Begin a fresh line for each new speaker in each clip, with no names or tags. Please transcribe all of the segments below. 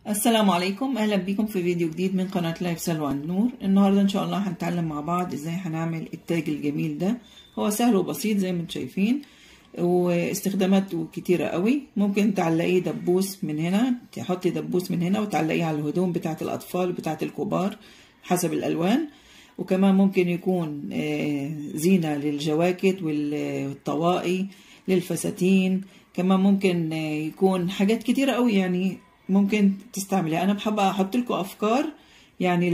السلام عليكم، اهلا بيكم في فيديو جديد من قناة لايف سلوى النور. النهاردة ان شاء الله هنتعلم مع بعض ازاي هنعمل التاج الجميل ده. هو سهل وبسيط زي ما انتم شايفين، واستخداماته كتيرة قوي. ممكن تعلقيه دبوس من هنا، تحطي دبوس من هنا وتعلقيه على الهدوم بتاعة الاطفال وبتاعة الكبار حسب الالوان. وكمان ممكن يكون زينة للجواكت والطواقي، للفساتين. كمان ممكن يكون حاجات كتيرة قوي، يعني ممكن تستعمليها. انا بحب احط لكم افكار يعني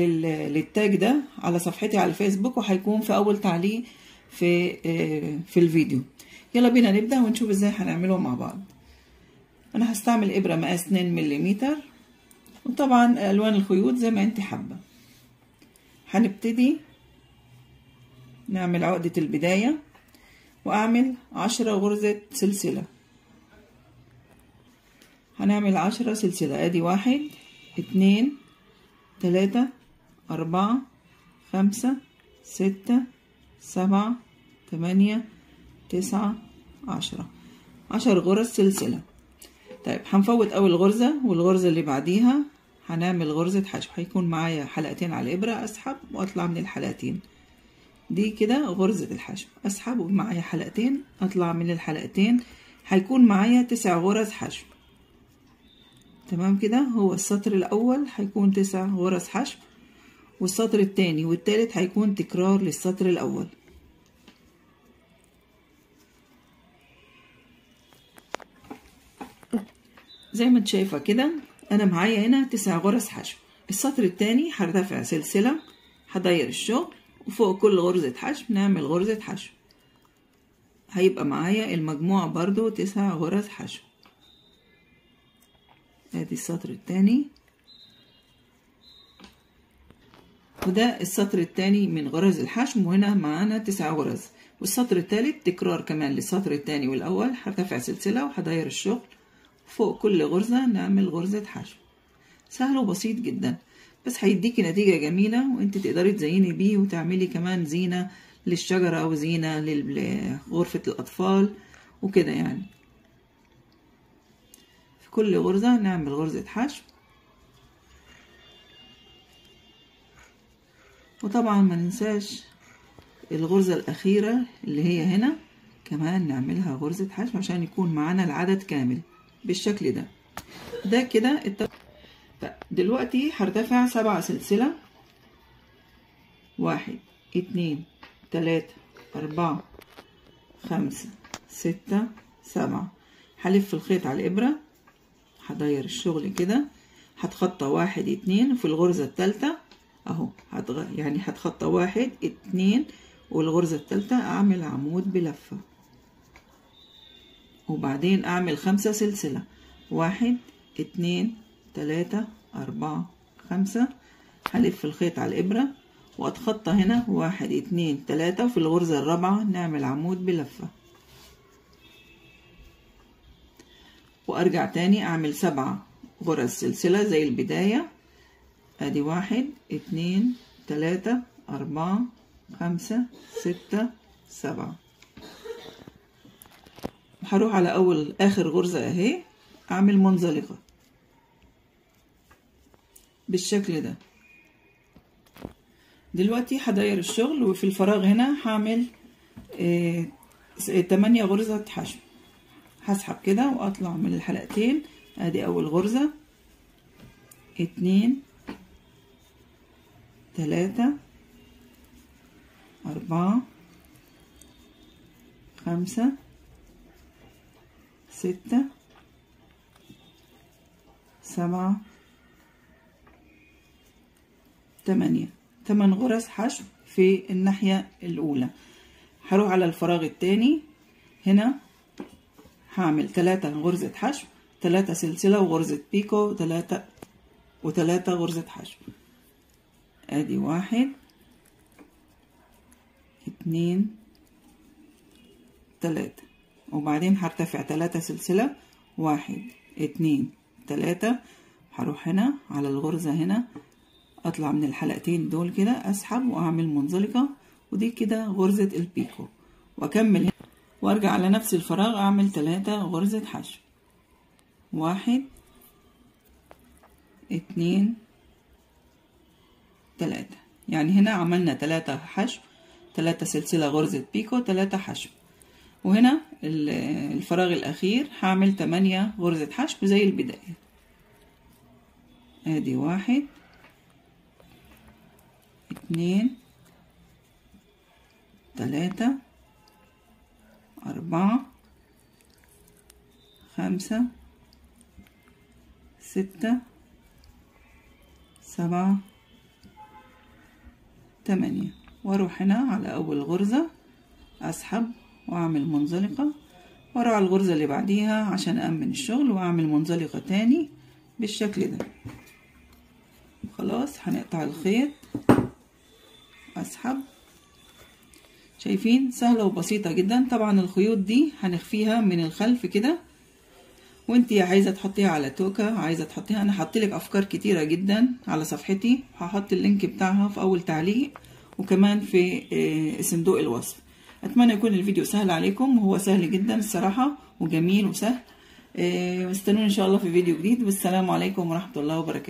للتاج ده على صفحتي على الفيسبوك، وهيكون في اول تعليق في الفيديو. يلا بينا نبدأ ونشوف ازاي هنعمله مع بعض. انا هستعمل ابرة مقاس 2 ملم، وطبعا الوان الخيوط زي ما انت حابة. هنبتدي نعمل عقدة البداية واعمل 10 غرزة سلسلة. هنعمل 10 سلسلة. ادي 1 2 3 4 5 6 7 8 9 10 غرز سلسلة. طيب هنفوت اول غرزة، والغرزة اللي بعديها هنعمل غرزة حشو. هيكون معايا حلقتين على الابرة، اسحب واطلع من الحلقتين دي كده غرزة الحشو. اسحب ومعايا حلقتين، اطلع من الحلقتين، هيكون معايا 9 غرز حشو. تمام كده. هو السطر الاول هيكون 9 غرز حشو، والسطر التاني والتالت هيكون تكرار للسطر الاول. زي ما انت شايفه كده انا معايا هنا 9 غرز حشو. السطر التاني هرتفع سلسله، هداير الشغل، وفوق كل غرزه حشو نعمل غرزه حشو. هيبقى معايا المجموع برضو 9 غرز حشو. ادي السطر التاني، وده السطر التاني من غرز الحشو، وهنا معانا 9 غرز. والسطر التالت تكرار كمان للسطر التاني والاول. هرتفع سلسله وهداير الشغل، فوق كل غرزة نعمل غرزة حشو. سهل وبسيط جدا، بس هيديكي نتيجة جميلة، وانت تقدري تزيني بيه وتعملي كمان زينة للشجرة او زينة لغرفة الاطفال وكده. يعني في كل غرزة نعمل غرزة حشو. وطبعا ما ننساش الغرزة الاخيرة اللي هي هنا كمان نعملها غرزة حشو عشان يكون معانا العدد كامل بالشكل ده. ده كده دلوقتي هرتفع 7 سلسلة. 1 2 3 4 5 6 7. هلف الخيط على الإبرة، هداير الشغل كده، هتخطى 1 2 في الغرزة الثالثة اهو. يعني هتخطى 1 2 والغرزة الثالثة اعمل عمود بلفة، وبعدين اعمل 5 سلسلة. 1 2 3 4 5. هلف الخيط على الإبرة وأتخطى هنا 1 2 3، وفي الغرزة الرابعة نعمل عمود بلفة، وأرجع تاني أعمل 7 غرز سلسلة زي البداية. أدي 1 2 3 4 5 6 7. هروح على آخر غرزة أهي، أعمل منزلقة بالشكل ده. دلوقتي هداير الشغل، وفي الفراغ هنا هعمل 8 غرزة حشو. هسحب كده واطلع من الحلقتين. ادي اول غرزة 2 3 4 5 6 7 8 غرز حشو في الناحية الأولى. هروح على الفراغ التاني هنا، هعمل 3 غرزة حشو، 3 سلسلة وغرزة بيكو، 3 غرزة حشو. ادي 1 2 3، وبعدين هرتفع 3 سلسلة. 1 2 3. هروح هنا على الغرزة هنا، اطلع من الحلقتين دول كده، اسحب واعمل منزلقة، ودي كده غرزة البيكو، واكمل هنا وارجع على نفس الفراغ اعمل 3 غرزة حشو. 1 2 3. يعني هنا عملنا 3 حشو، 3 سلسلة غرزة بيكو، 3 حشو. وهنا الفراغ الأخير هعمل 8 غرزة حشو زي البداية. ادي 1 2 3 4 5 6 7 8. واروح هنا على اول غرزة اسحب واعمل منزلقة، واروح على الغرزة اللي بعديها عشان أأمن الشغل واعمل منزلقة تاني بالشكل ده. خلاص هنقطع الخيط، اسحب. شايفين سهلة وبسيطة جدا. طبعا الخيوط دي هنخفيها من الخلف كده، وانتي عايزة تحطيها على توكة، عايزة تحطيها، انا حطيلك افكار كتيرة جدا على صفحتي، هحط اللينك بتاعها في اول تعليق وكمان في صندوق الوصف. اتمنى يكون الفيديو سهل عليكم، وهو سهل جدا الصراحة وجميل وسهل. واستنوني ان شاء الله في فيديو جديد، والسلام عليكم ورحمة الله وبركاته.